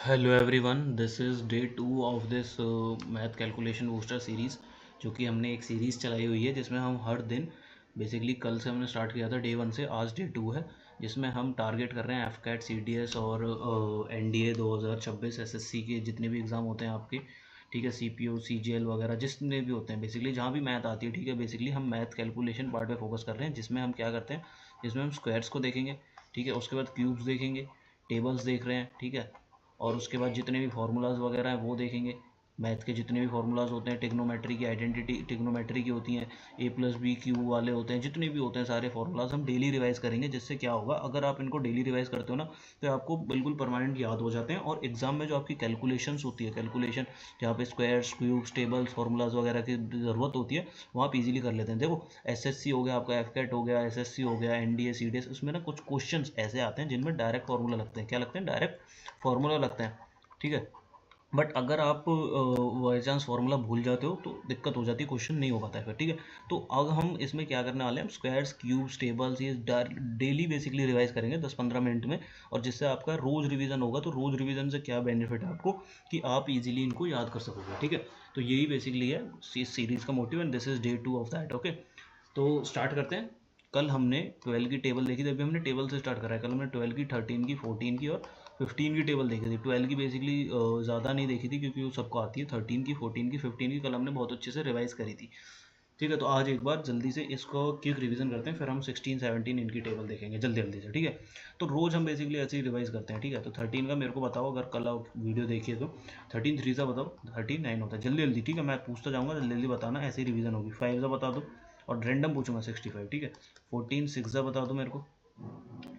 Hello everyone, this is day 2 of this math calculation booster series, जो कि हमने एक सीरीज़ चलाई हुई है जिसमें हम हर दिन बेसिकली कल से हमने स्टार्ट किया था डे 1 से, आज डे 2 है, जिसमें हम टारगेट कर रहे हैं एफकैट, सीडीएस और एनडीए 2026 एसएससी के जितने भी एग्ज़ाम होते हैं आपके, ठीक है, सीपीओ सीजीएल वगैरह जितने भी होते हैं, बेसिकली जहाँ भी मैथ आती है, ठीक है, बेसिकली हम मैथ कैलकुलेशन पार्ट पे फोकस कर रहे हैं, जिसमें हम क्या करते हैं, जिसमें हम स्क्वायर्स को देखेंगे, ठीक है, उसके बाद क्यूब्स देखेंगे, टेबल्स देख रहे हैं, ठीक है, और उसके बाद जितने भी फार्मूलाज वगैरह हैं वो देखेंगे। मैथ के जितने भी फार्मूलाज होते हैं, टिग्नोमेट्री की आइडेंटिटी टिग्नोमेट्री की होती हैं, ए प्लस बी क्यू वाले होते हैं, जितने भी होते हैं सारे फार्मूलाज हम डेली रिवाइज करेंगे। जिससे क्या होगा, अगर आप इनको डेली रिवाइज करते हो ना, तो आपको बिल्कुल परमानेंट याद हो जाते हैं, और एग्जाम में जो आपकी कैलकुलेशंस होती है, कैलकुलेशन जहाँ पे स्क्वायर्स क्यूब्स टेबल्स फार्मूलाज वगैरह की ज़रूरत होती है, वहाँ आप इजीली कर लेते हैं। देखो, एसएससी हो गया आपका, एफकेट हो गया, एसएससी हो गया, एनडीए सीडीएस, उसमें ना कुछ क्वेश्चन ऐसे आते हैं जिनमें डायरेक्ट फार्मूला लगते हैं। क्या लगते हैं? डायरेक्ट फार्मूला लगते हैं, ठीक है। बट अगर आप बाई चांस फार्मूला भूल जाते हो तो दिक्कत हो जाती है, क्वेश्चन नहीं हो पाता है फिर, ठीक है। तो अब हम इसमें क्या करने वाले हैं, स्क्वायर्स क्यूब्स टेबल्स ये डेली बेसिकली रिवाइज करेंगे 10-15 मिनट में, और जिससे आपका रोज़ रिवीजन होगा। तो रोज़ रिवीजन से क्या बेनिफिट है आपको, कि आप इजीली इनको याद कर सकोगे, ठीक है। तो यही बेसिकली है इस सीरीज़ का motive, and this is day 2 of that, okay. तो स्टार्ट करते हैं। कल हमने 12 की टेबल देखी थी, अभी हमने टेबल से स्टार्ट करा है। कल हमने 12 की, 13 की, 14 की और 15 की टेबल देखी थी। 12 की बेसिकली ज़्यादा नहीं देखी थी क्योंकि वो सबको आती है। 13 की, 14 की, 15 की कल हमने बहुत अच्छे से रिवाइज करी थी, ठीक है। तो आज एक बार जल्दी से इसको क्विक रिवीजन करते हैं, फिर हम 16 17 इनकी टेबल देखेंगे जल्दी जल्दी से, ठीक है। तो रोज़ हम बेसिकली ऐसे ही रिवाइज करते हैं, ठीक है। तो 13 का मेरे को बताओ, अगर कल आप वीडियो देखिए तो 13 3 सा बताओ, 13 9 होता है, जल्दी जल्दी, ठीक है। मैं पूछता जाऊँगा, जल्दी जल्दी बताना, ऐसे ही रिवीजन होगी। 5 सा बता दो, और रैंडम पूछूंगा 65, ठीक है। 14 6 सा बता दो मेरे को,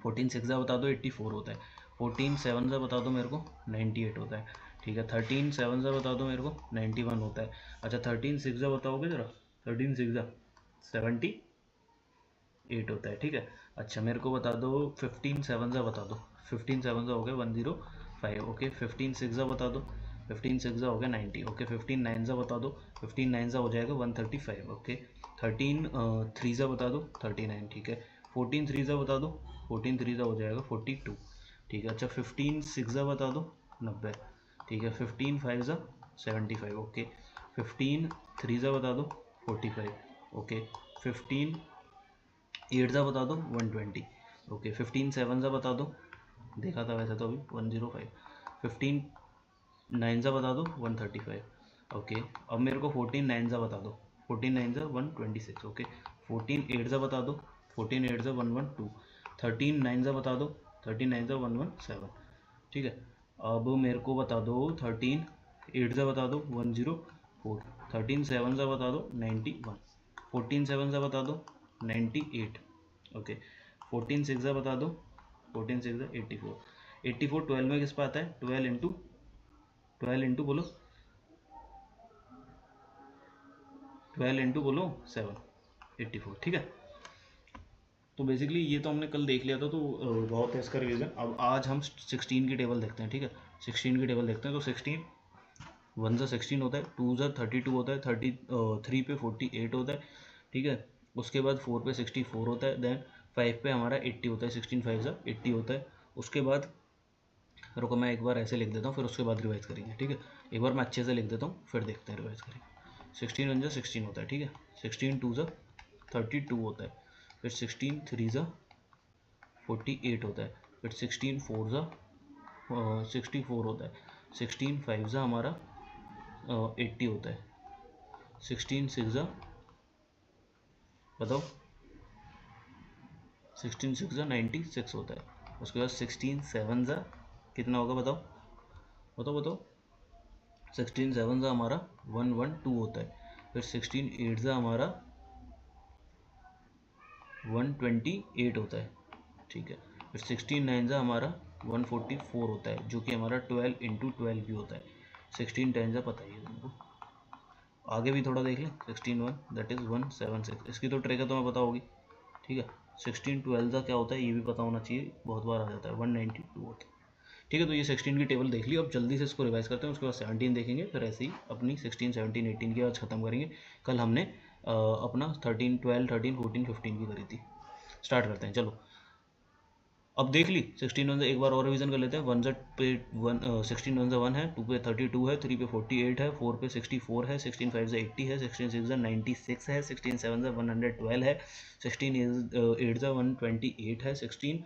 14 6 सा बता दो 84 होता है। 14 7 सा बता दो मेरे को 98 होता है, ठीक है। 13 7 सा बता दो मेरे को 91 होता है। अच्छा, 13 6 सा बताओगे जरा, 13 6 सा 78 होता है, ठीक है। अच्छा, मेरे को बता दो 15 7 सा बता दो, 15 7 सा हो गया 105, ओके। 15 6 सा बता दो, 15 6 सा हो गया 90, ओके। 15 9 सा बता दो, 15 9 सा हो जाएगा 135, ओके। 13 3 सा बता दो 39, ठीक है। 14 3 सा बता दो, 14 3 सा हो जाएगा 42, ठीक है। अच्छा, 15 6 सा बता दो 90, ठीक है। 15 5 सा 75, ओके। 15 3 सा बता दो 45, ओके। 15 8 सा बता दो 120, ओके। 15 7 सा बता दो, देखा था वैसे तो अभी 105। 15 9 सा बता दो 135, ओके। अब मेरे को 14 9 सा बता दो, 14 9 सा 126, ओके। 14 8 सा बता दो, 14 8 सा 112। 13 9 सा बता दो, 13 9 सा 117, ठीक है। अब मेरे को बता दो 13 8 सा बता दो 104। 13 7 सा बता दो 91। 14 7 सा बता दो 98, ओके। 14 6 सा बता दो, 14 6 सा 84। 84 12 में किस पे आता है, 12 इंटू बोलो, 12 इंटू बोलो 7, 84, ठीक है। तो बेसिकली ये तो हमने कल देख लिया था, तो बहुत है इसका रिवीजन। अब आज हम 16 की टेबल देखते हैं, ठीक है। 16 की टेबल देखते हैं। तो 16 1 सा 16 होता है, 2 सा 32 होता है, 3 पे 48 होता है, ठीक है। उसके बाद 4 पे 64 होता है, देन 5 पे हमारा 80 होता है, 16 5 सा 80 होता है। उसके बाद रुको, मैं एक बार ऐसे लिख देता हूँ, फिर उसके बाद रिवाइज करेंगे, ठीक है। एक बार मैं अच्छे से लिख देता हूँ, फिर देखते हैं, रिवाइज करेंगे। 16 1 सा 16 होता है, ठीक है। 16 2 सा 32 होता है, फिर 16 3 सा 48 होता है, फिर 16 4 सा 64 होता है, 16 5 सा हमारा 80 होता है, 16 6 सा बताओ, 16 6 सा 96 होता है। उसके बाद 16 7 सा कितना होगा, बताओ बताओ बताओ। 16 7 सा हमारा 112 होता है, फिर 16 8 सा हमारा 128 होता है, ठीक है। फिर 16 9 सा हमारा 144 होता है, जो कि हमारा 12 इंटू 12 भी होता है। 16 10 सा पता ही है तुमको, आगे भी थोड़ा देख लें। 16 1 दैट इज़ 176, इसकी तो ट्रिक है तुम्हें पता होगी, ठीक है। 16 12 का क्या होता है ये भी पता होना चाहिए, बहुत बार आ जाता है, 192 होता है, ठीक है। तो ये 16 की टेबल देख ली। अब जल्दी से इसको रिवाइज करते हैं, उसके बाद 17 देखेंगे, फिर ऐसे ही अपनी 16 17 18 की आज खत्म करेंगे। कल हमने अपना 13 12 13 14 15 की करी थी। स्टार्ट करते हैं, चलो। अब देख ली 16 वन से, एक बार और रिवीजन कर लेते हैं। 1 पे 1, 16 वन से 1 है, 2 पे 32 है, 3 पे 48 है, 4 पे 64 है, 16 5 से 80 है, 16 6 से 96 है, 16 7 से 112 है, 16 8 से 128 है, 16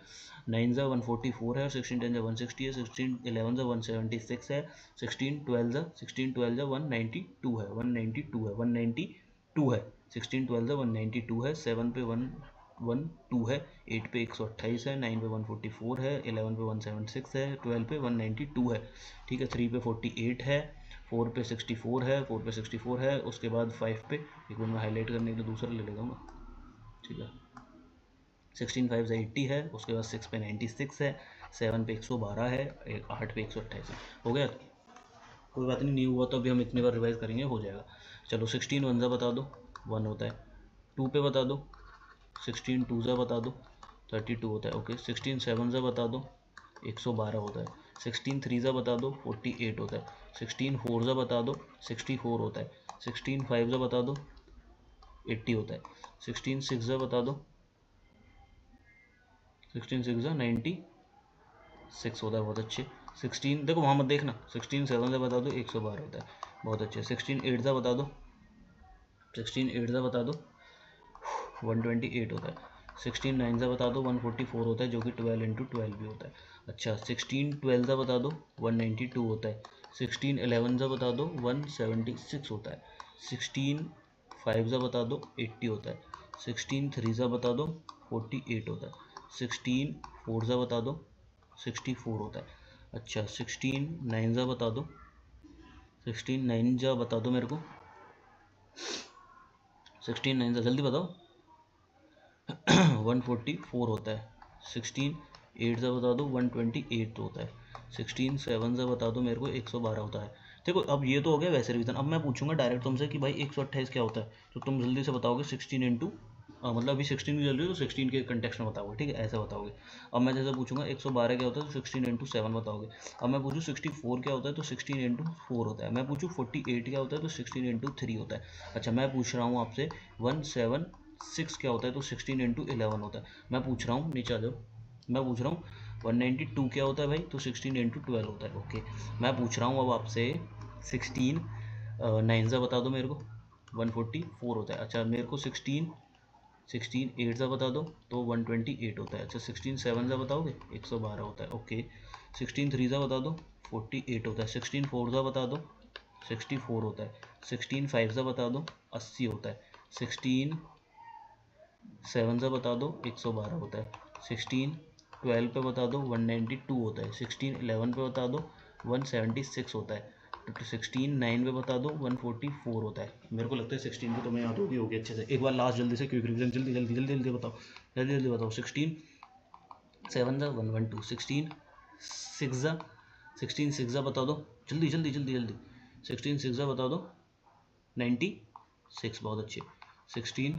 9 से 144 है, 16 10 से 160 है, 16 11 से 176 है, 16 12 से 192 है, 192 है, 192 है, 16 12 से 192 है, 7 पे 112 है, 8 पे 128 है, 9 पे 144 है, 11 पे 176 है, 12 पे 192 है, ठीक है। 3 पे 48 है, 4 पे 64 है, 4 पे 64 है, उसके बाद 5 पे, एक बार मैं हाईलाइट करने के लिए दूसरा ले लेता हूँ ना, ठीक है। 16 5 से 80 है, उसके बाद 6 पे 96 है, 7 पे 112 है, 8 पे 128 है। हो गया, कोई बात नहीं हुआ तो अभी हम इतनी बार रिवाइज करेंगे, हो जाएगा। चलो 16 वन सा बता दो, 1 होता है। 2 पे बता दो, 16 टू सा बता दो, 32 होता है, ओके। 16 7 सा बता दो, 112 होता है। 16 3 सा बता दो, 48 होता है। 16 4 सा बता दो, 64 होता है। 16 5 सा बता दो, 80 होता है। 16 6 सा बता दो, 16 6 सा 96 होता है, बहुत अच्छे। 16 देखो वहाँ मत देखना, 16 7 से बता दो, 112 होता है, बहुत अच्छे। 16 8 सा बता दो, 16 8 सा बता दो, 128 होता है। 16 9 से बता दो, 144 होता है, जो कि 12 इंटू 12 भी होता है। अच्छा 16 12 से बता दो, 192 होता है। 16 11 से बता दो, 176 होता है। 16 5 से बता दो, 80 होता है। 16 3 से बता दो, 48 होता है। 16 4 से बता दो, 64 होता है। अच्छा 16 9 से बता दो, 16 9 जा बता दो मेरे को, 16 9 से जल्दी बताओ। 144 होता है। 16 8 से बता दो, 128 होता है। 16 7 से बता दो मेरे को, 112 होता है। देखो अब ये तो हो गया वैसे रिवीजन। अब मैं पूछूंगा डायरेक्ट तुमसे कि भाई 128 क्या होता है, तो तुम जल्दी से बताओगे 16 इंटू, मतलब अभी 16 की चल रही है तो 16 के कंटेक्स्ट में बताओगे, ठीक है, ऐसे बताओगे। अब मैं जैसे पूछूंगा 112 क्या होता है तो 16 इंटू 7 बताओगे। अब मैं पूछूँ 64 क्या होता है तो 16 इंटू 4 होता है। मैं पूछूँ 48 क्या होता है तो 16 इंटू 3 होता है। अच्छा मैं पूछ रहा हूँ आपसे 176 क्या होता है तो 16 इंटू 11 होता है। मैं पूछ रहा हूँ, नीचे आ जाओ, मैं पूछ रहा हूँ 192 क्या होता है भाई तो 16 इंटू 12 होता है, ओके। मैं पूछ रहा हूँ अब आपसे 16 9 से बता दो मेरे को, 144 होता है। अच्छा मेरे को 16 8 से बता दो तो 128 होता है। अच्छा 16 7 से बताओगे, 112 होता है, ओके। 16 3 से बता दो, 48 होता है। 16 4 से बता दो, 64 होता है। 16 5 से बता दो, 80 होता है। 16 7 से बता दो, 112 होता है। 16 12 पे बता दो, 192 होता है। 16 11 पे बता दो, 176 होता है। तो 16 9 पे बता दो, 144 होता है। मेरे को लगता है 16 की तुम्हें याद होगी अच्छे से। एक बार लास्ट जल्दी से क्विक रिवीजन, जल्दी जल्दी जल्दी जल्दी बताओ, जल्दी जल्दी बताओ। 16 7 ज़ा 112, 16 6 ज़ा, 16 6 ज़ा बता दो, जल्दी जल्दी जल्दी जल्दी। 16 6 ज़ा बता दो, 96, बहुत अच्छे। 16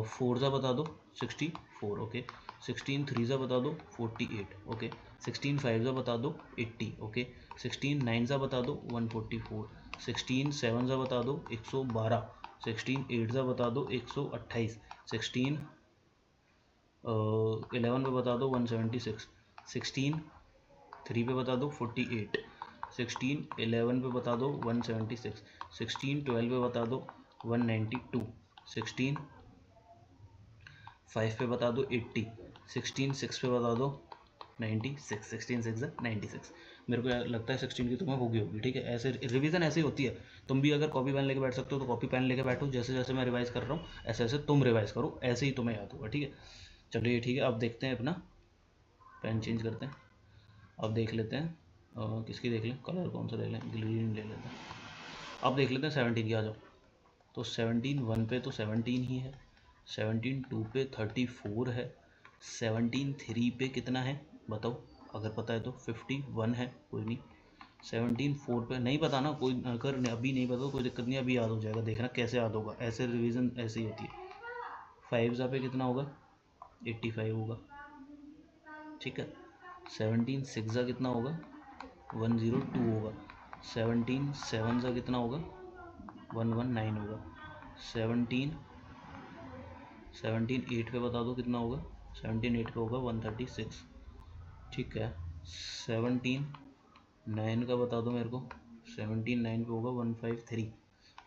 4 ज़ा बता दो, 64, ओके। 16 3 ज़ा बता दो, 48, ओके। 16 5 ज़ा बता दो, 80, ओके। 16 9 ज़ा बता दो, 144। 16 7 ज़ा बता दो, 112। 16 8 ज़ा बता दो, 128। 16 11 पे बता दो, 176। 16 3 पे बता दो, 48। 16 11 पे बता दो, 176। 16 12 पे बता दो, 192। 16 5 पे बता दो, 80। 16 6 पे बता दो, 96। 16 6 96। मेरे को लगता है 16 की तुम्हें होगी होगी, ठीक है। ऐसे रिवीजन ऐसे ही होती है। तुम भी अगर कॉपी पेन लेके बैठ सकते हो तो कॉपी पेन लेके बैठो, जैसे जैसे मैं रिवाइज कर रहा हूँ ऐसे ऐसे तुम रिवाइज करो, ऐसे ही तुम्हें याद होगा, ठीक है। चलिए ठीक है, अब देखते हैं, अपना पेन चेंज करते हैं। अब देख लेते हैं किसकी देख लें, कलर कौन सा देख लें, ग्रीन ले लेते हैं। अब देख लेते हैं 17 की, आ जाओ। तो 17 1 पे तो 17 ही है। 17 2 पे 34 है। 17 3 पे कितना है बताओ, अगर पता है तो 51 है, कोई नहीं। 17 4 पे नहीं पता ना, कोई अगर अभी नहीं पता तो कोई दिक्कत नहीं, अभी याद हो जाएगा, देखना कैसे याद होगा, ऐसे रिवीजन ऐसे ही होती है। 5 पे कितना होगा, 85 होगा, ठीक है। 17 6 कितना होगा, 102 होगा। 17 7 कितना होगा, 119 होगा। 17 8 पे बता दो कितना होगा, 17 8 पे होगा 136, ठीक है। 17 9 का बता दो मेरे को। 17 9 पे होगा 153,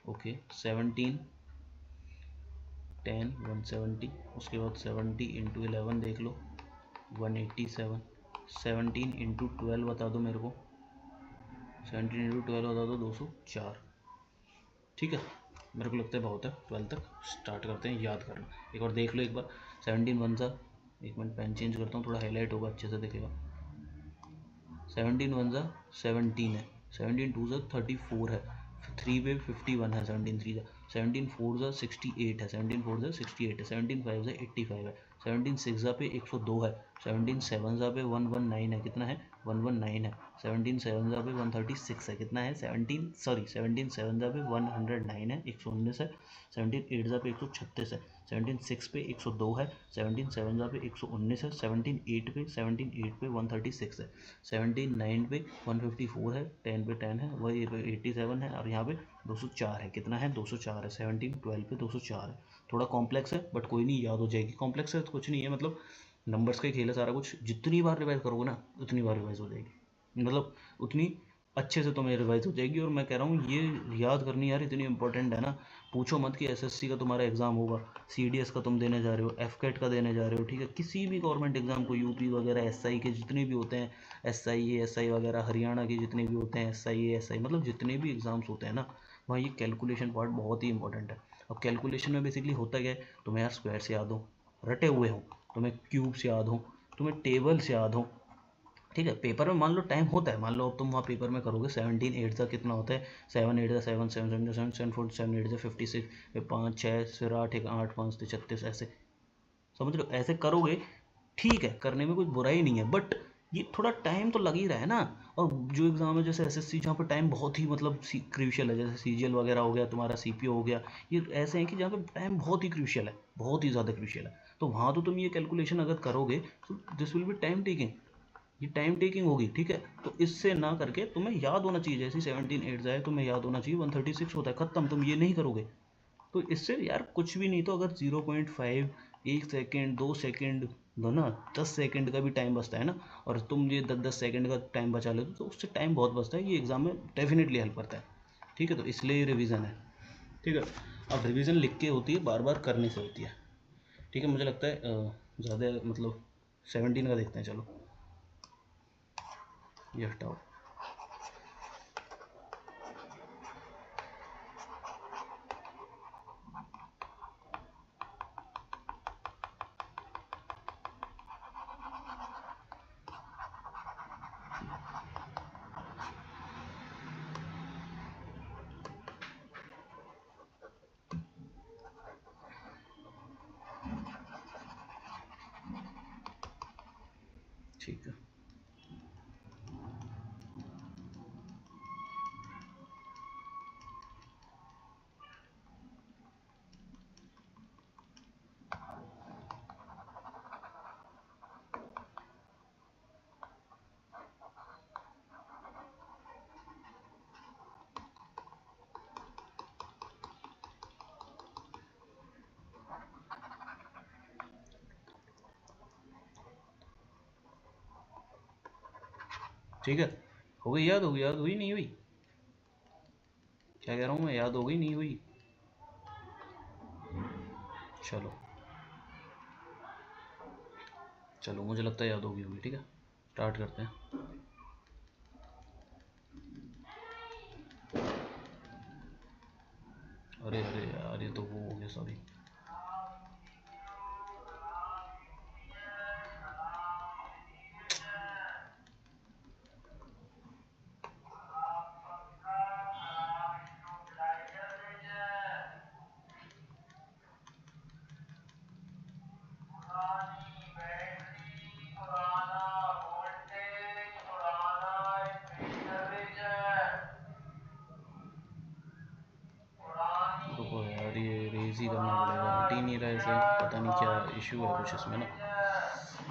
ओके। 17 10 170, उसके बाद 70 इंटू 11 देख लो 187। 17 इंटू 12 बता दो मेरे को। 17 इंटू 12 बता दो 204, ठीक है। मेरे को लगता है बहुत है, 12 तक स्टार्ट करते हैं याद करना। एक बार देख लो एक बार। 17 वन सा, एक मिनट पेन चेंज करता हूँ, थोड़ा हाईलाइट होगा, अच्छे से दिखेगा। 17 वन सा 17 है, 17 टू सा 34 है, 3 पे 51 है, 17 3 सा, 17 4 सा 68 है, 17 4 सा 68 है, 17 5 सा 85 है, 17 6 सा पे 102 है, 17 7 सा पे 119 है, कितना है 119 है, 17 7 सा पे 136 है, कितना है 17 7 सा पे 109 है, 119 है, 17 8 सा पे 136 है, 17 6 पे 102 है, 17 7 सा पे 119 है, 17 8 पे 136 है, 17 9 पे 154 है, 10 पे 10 है, वही 87 है, और यहाँ पे 204 है, कितना है 204 है। 17 12 पे 204 है। थोड़ा कॉम्प्लेक्स है बट कोई नहीं, याद हो जाएगी। कॉम्प्लेक्स है तो कुछ नहीं है, मतलब नंबर्स का खेल है सारा कुछ। जितनी बार रिवाइज करोगे ना उतनी बार रिवाइज हो जाएगी, मतलब उतनी अच्छे से तुम्हें रिवाइज हो जाएगी। और मैं कह रहा हूँ ये याद करनी यार इतनी इंपॉर्टेंट है ना, पूछो मत कि एसएससी का तुम्हारा एग्जाम होगा, सीडीएस का तुम देने जा रहे हो, एफकेट का देने जा रहे हो, ठीक है, किसी भी गवर्नमेंट एग्जाम को, यूपी वगैरह एसआई के जितने भी होते हैं, एसआई वगैरह हरियाणा के जितने भी होते हैं, एसआई मतलब जितने भी एग्जाम्स होते हैं ना, वहाँ ये कैलकुलेशन पार्ट बहुत ही इंपॉर्टेंट है। अब कैलकुलेशन में बेसिकली होता क्या है, तुम्हें यार स्क्वायर्स याद हो, रटे हुए हो, तुम्हें क्यूब्स याद हो, तुम्हें टेबल्स याद हो, ठीक है। पेपर में मान लो टाइम होता है, मान लो अब तुम वहाँ पेपर में करोगे 17 8 का कितना होता है, 7 8 7 7 7 7 7 4 7 8 56, फिर 5 6 फिर 8 1 8 5 36, ऐसे समझ लो, ऐसे करोगे, ठीक है, करने में कोई बुराई नहीं है, बट ये थोड़ा टाइम तो लग ही रहा है ना। और जो एग्जाम है जैसे एसएससी, जहाँ पे टाइम बहुत ही मतलब क्रूशियल है, जैसे सीजीएल वगैरह हो गया, तुम्हारा सीपीओ हो गया, ये ऐसे हैं कि जहाँ पे टाइम बहुत ही क्रूशियल है, बहुत ही ज़्यादा क्रूशियल है। तो वहाँ तो तुम ये कैलकुलेशन अगर करोगे तो this will be time taking, ये टाइम टेकिंग होगी, ठीक है। तो इससे ना करके तुम्हें याद होना चाहिए, जैसे 17 8 जाए तुम्हें याद होना चाहिए 136 होता है, खत्म। तुम ये नहीं करोगे तो इससे यार कुछ भी नहीं, तो अगर 0.5 1 सेकेंड 2 सेकेंड दो ना, 10 सेकेंड का भी टाइम बचता है ना, और तुम ये 10 10 सेकेंड का टाइम बचा लेते तो उससे टाइम बहुत बचता है, ये एग्जाम में डेफिनेटली हेल्प करता है, ठीक है। तो इसलिए ये रिवीजन है, ठीक है। अब रिवीजन लिख के होती है, बार बार करने से होती है, ठीक है। मुझे लगता है ज़्यादा मतलब 17 का देखते हैं, चलो ये हटाओ। ठीक है, ठीक है। हो गई याद, हो गई, याद हुई नहीं हुई, क्या कह रहा हूँ मैं, याद हो गई नहीं हुई, चलो चलो, मुझे लगता है याद होगी होगी, ठीक है, स्टार्ट करते हैं। अरे अरे यार, ये तो वो हो गया, सॉरी। रुको यार, ये रेज ही करना पड़ेगा, हट ही नहीं रहा है, ऐसे पता नहीं क्या इशू है कुछ इसमें ना।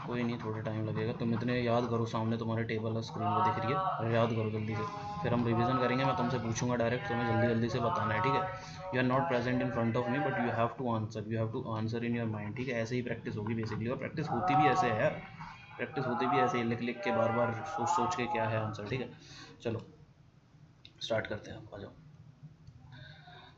कोई नहीं, थोड़ा टाइम लगेगा। तुम इतने याद करो, सामने तुम्हारे टेबल है, स्क्रीन पे दिख रही है, और याद करो जल्दी से। फिर हम रिवीजन करेंगे, मैं तुमसे पूछूंगा डायरेक्ट, तुम्हें जल्दी जल्दी से बताना है, ठीक है। You are not present in front of me but you have to answer, you have to answer in your mind, ठीक है। ऐसे ही प्रैक्टिस होगी बेसिकली, और प्रैक्टिस होती भी ऐसे है यार, प्रैक्टिस होती भी ऐसे ही, लिख लिख के बार बार सोच सोच के क्या है आंसर, ठीक है। चलो स्टार्ट करते हैं, आ जाओ।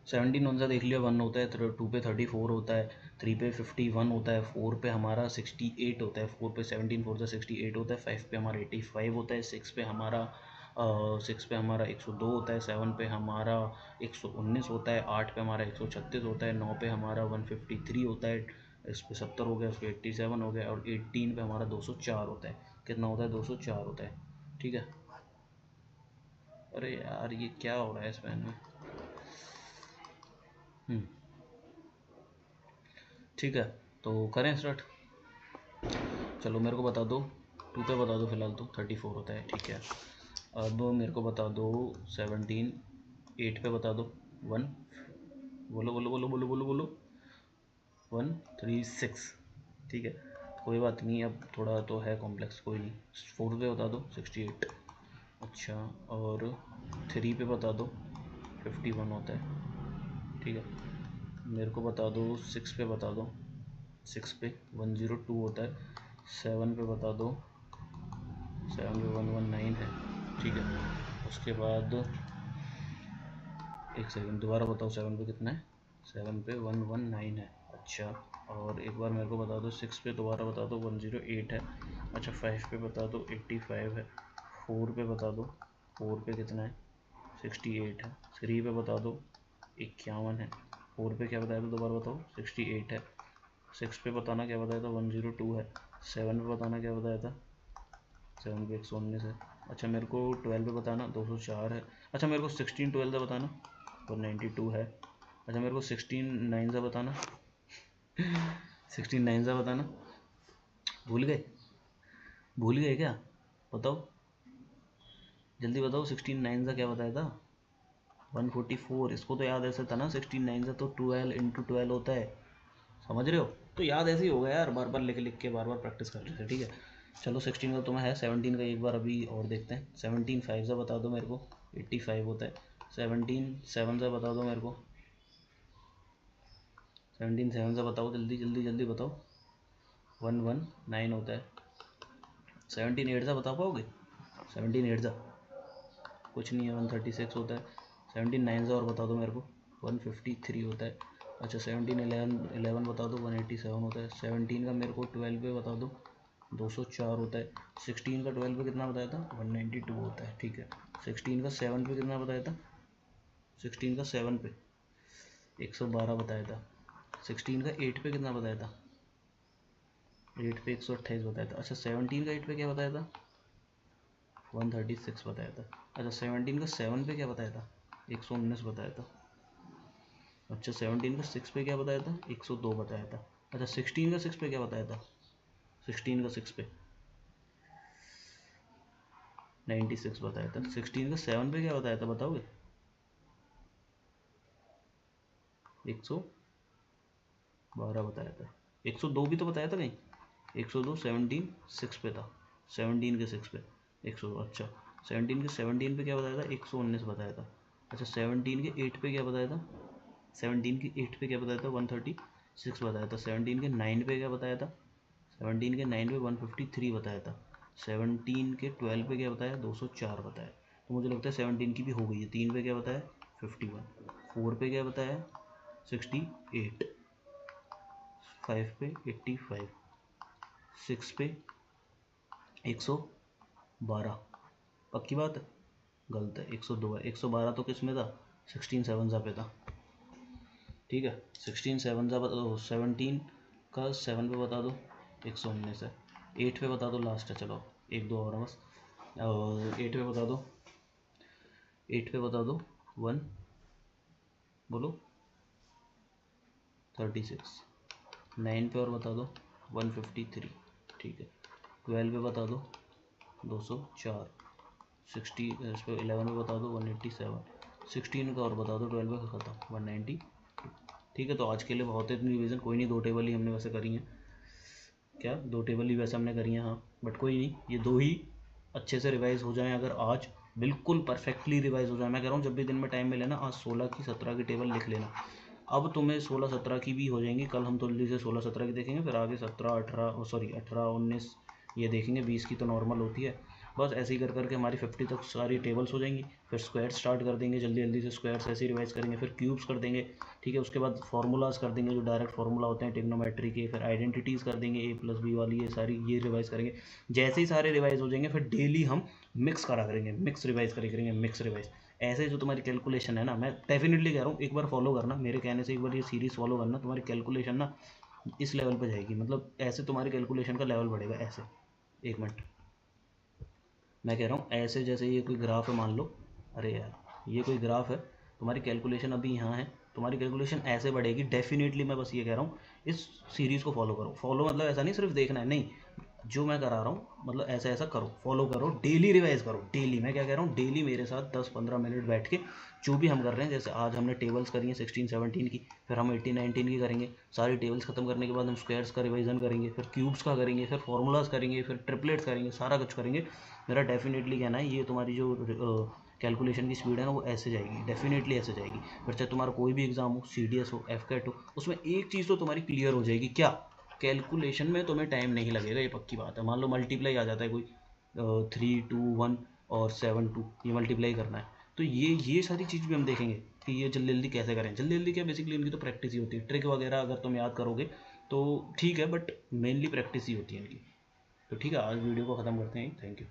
17 वन सा देख लिया, 1 होता है, 2 पे 34 होता है, 3 पे 51 होता है, 4 पे हमारा 68 होता है, 4 पे 17 4 से 68 होता है, 5 पे हमारा 85 होता है, 6 पे हमारा 102 होता है, 7 पे हमारा 119 होता है, 8 पे हमारा 136 होता है, 9 पे हमारा 153 होता है, इस पे 70 हो गया, उस पे 87 हो गया, और 18 पे हमारा 204 होता है। कितना होता है? 204 होता है, ठीक है। अरे यार ये क्या हो रहा है इस पेन में? ठीक है, तो करें स्टार्ट। चलो मेरे को बता दो, 2 पे बता दो फिलहाल, तो 34 होता है, ठीक है। अब मेरे को बता दो 17, 8 पे बता दो 1, बोलो बोलो बोलो बोलो बोलो बोलो, 136, ठीक है। कोई बात नहीं, अब थोड़ा तो है कॉम्प्लेक्स, कोई नहीं। 4 पे बता दो 68, अच्छा। और 3 पे बता दो 51 होता है, ठीक है। मेरे को बता दो 6 पे बता दो, 6 पे 102 होता है, 7 पे बता दो, 7 पे 119 है, ठीक है। उसके बाद एक सेकंड, दोबारा बताओ 7 पे कितना है? 7 पे 119 है, अच्छा। और एक बार मेरे को बता दो 6 पे, दोबारा बता दो 108 है, अच्छा। 5 पे बता दो 85 है, 4 पे बता दो, 4 पे कितना है? 68 है, 3 पे बता दो 51 है, 4 पे क्या बताया था दोबारा बताओ? 68 है, 6 पे बताना क्या बताया था? 102 है, 7 पे बताना क्या बताया था? 7 पे 119 है, अच्छा। मेरे को 12 पे बताना 204 है, अच्छा। मेरे को 16 12 से बताना 192 है, अच्छा। मेरे को 16 9 से बताना 16 9 से बताना, भूल गए? भूल गए क्या? बताओ जल्दी बताओ, 16 9 से क्या बताया था? 144। इसको तो याद ऐसे था ना, 16 9 से तो 12 इंटू 12 होता है, समझ रहे हो? तो याद ऐसे ही होगा यार, बार बार लिख लिख के बार बार प्रैक्टिस कर रहे थे, ठीक है। चलो 16 का तुम्हें है, 17 का एक बार अभी और देखते हैं। 17 5 से बता दो मेरे को, 85 होता है। 17 7 से बता दो मेरे को, 17 7 से बताओ, जल्दी जल्दी जल्दी बताओ। 119 होता है। 17 8 से बता पाओगे? 17 8 से कुछ नहीं है, 136 होता है। 17 9 से और बता दो मेरे को, 153 होता है, अच्छा। 17 11 बता दो, 187 होता है। 17 का मेरे को 12 पे बता दो, 204 होता है। 16 का 12 पे कितना बताया था? 192 होता है, ठीक है। 16 का 7 पे कितना बताया था? 16 का 7 पे 112 बताया था। 16 का 8 पे कितना बताया था? 8 पे 128 बताया था, अच्छा। 17 का 8 पे क्या बताया था? 136 बताया था, अच्छा। 17 का 7 पे क्या बताया था? 119 बताया था, अच्छा। 17 का 6 पे क्या बताया था? 102 बताया था, अच्छा। 16 का 6 पे क्या बताया था? 16 का 6 पे 96 बताया था। 16 का 7 पे क्या बताया था, बताओगे? 112 बताया था, 102 भी तो बताया था कहीं, 102 17 6 पे था, 17 के 6 पे 102, अच्छा। 17 के 17 पे क्या बताया था? 119 बताया था, अच्छा। 17 के 8 पे क्या बताया था? 17 के 8 पे क्या बताया था? 136 बताया था। 17 के 9 पे क्या बताया था? 17 के 9 पे 153 बताया था। 17 के 12 पे क्या बताया? 204 बताया। तो मुझे लगता है 17 की भी हो गई है। 3 पे क्या बताया? 51। 4 पे क्या बताया? 68। 5 पे 85। 6 पे 112। पक्की बात है? गलत है, 102 है। 112 तो किस में था? 16 7 पे था, ठीक है। 16 7 बता दो, 17 का 7 पे बता दो, 119 है। 8 पे बता दो, लास्ट है, चलो एक दो और है बस। और 8 पे बता दो, 8 पे बता दो 1, बोलो 36। 9 पे और बता दो 153, ठीक है। 12 पे बता दो 204। 60 इस पे 11 पे बता दो 187। 16 का और बता दो 12 पे खत्म 190, ठीक है। तो आज के लिए बहुत है इतनी रिवीजन, कोई नहीं, 2 टेबल ही हमने वैसे करी हैं। क्या 2 टेबल ही वैसे हमने करी हैं, हाँ, बट कोई नहीं, ये 2 ही अच्छे से रिवाइज हो जाएं। अगर आज बिल्कुल परफेक्टली रिवाइज हो जाए, मैं कह रहा हूँ जब भी दिन में टाइम मिले ना, आज 16 की 17 की टेबल लिख लेना। अब तुम्हें 16-17 की भी हो जाएंगी, कल हम तो जल्दी से 16-17 की देखेंगे, फिर आगे 18-19 ये देखेंगे, 20 की तो नॉर्मल होती है। बस ऐसे ही कर करके हमारी 50 तक सारी टेबल्स हो जाएंगी। फिर स्क्वायर स्टार्ट कर देंगे जल्दी जल्दी से, स्क्वायर्स ऐसे ही रिवाइज करेंगे, फिर क्यूब्स कर देंगे, ठीक है। उसके बाद फार्मूलाज कर देंगे जो डायरेक्ट फार्मूला होते हैं ट्रिग्नोमेट्री के, फिर आइडेंटिटीज़ कर देंगे a+b वाली, ये सारी ये रिवाइज करेंगे। जैसे ही सारे रिवाइज हो जाएंगे, फिर डेली हम मिक्स करा करेंगे, मिक्स रिवाइज करेंगे, मिक्स रिवाइज। ऐसे जो तुम्हारी कैलकुलेशन है ना, मैं डेफिनेटली कह रहा हूँ एक बार फॉलो करना, मेरे कहने से एक बार ये सीरीज फॉलो करना, तुम्हारी कैलकुलेशन ना इस लेवल पे जाएगी, मतलब ऐसे तुम्हारी कैलकुलेशन का लेवल बढ़ेगा। ऐसे 1 मिनट, मैं कह रहा हूँ ऐसे, जैसे ये कोई ग्राफ है मान लो, अरे यार ये कोई ग्राफ है, तुम्हारी कैलकुलेशन अभी यहाँ है, तुम्हारी कैलकुलेशन ऐसे बढ़ेगी डेफिनेटली। मैं बस ये कह रहा हूँ इस सीरीज़ को फॉलो करो। फॉलो मतलब ऐसा नहीं सिर्फ देखना है, नहीं, जो मैं करा रहा हूँ मतलब ऐसा ऐसा करो, फॉलो करो, डेली रिवाइज करो, डेली। मैं क्या कह रहा हूँ, डेली मेरे साथ 10-15 मिनट बैठ के जो भी हम कर रहे हैं, जैसे आज हमने टेबल्स करी हैं 16-17 की, फिर हम 18-19 की करेंगे। सारी टेबल्स खत्म करने के बाद हम स्क्वायर्स का रिवाइजन करेंगे, फिर क्यूब्स का करेंगे, फिर फार्मूलाज करेंगे, फिर ट्रिपलेट्स करेंगे, सारा कुछ करेंगे। मेरा डेफिनेटली कहना है ये तुम्हारी जो कैलकुलेशन की स्पीड है ना, वो ऐसे जाएगी, डेफिनेटली ऐसे जाएगी। फिर चाहे तुम्हारा कोई भी एग्जाम हो, CDS हो, FCAT हो, उसमें एक चीज़ तो तुम्हारी क्लियर हो जाएगी, क्या, कैलकुलेशन में तुम्हें टाइम नहीं लगेगा, ये पक्की बात है। मान लो मल्टीप्लाई आ जाता है कोई 3, 2, 1 और 7, 2, ये मल्टीप्लाई करना है, तो ये सारी चीज़ भी हम देखेंगे कि ये जल्दी जल्दी कैसे करें। जल्दी जल्दी क्या, बेसिकली इनकी तो प्रैक्टिस ही होती है, ट्रिक वगैरह अगर तुम याद करोगे तो ठीक है, बट मेनली प्रैक्टिस ही होती है इनकी। तो ठीक है, आज वीडियो को ख़त्म करते हैं, थैंक यू।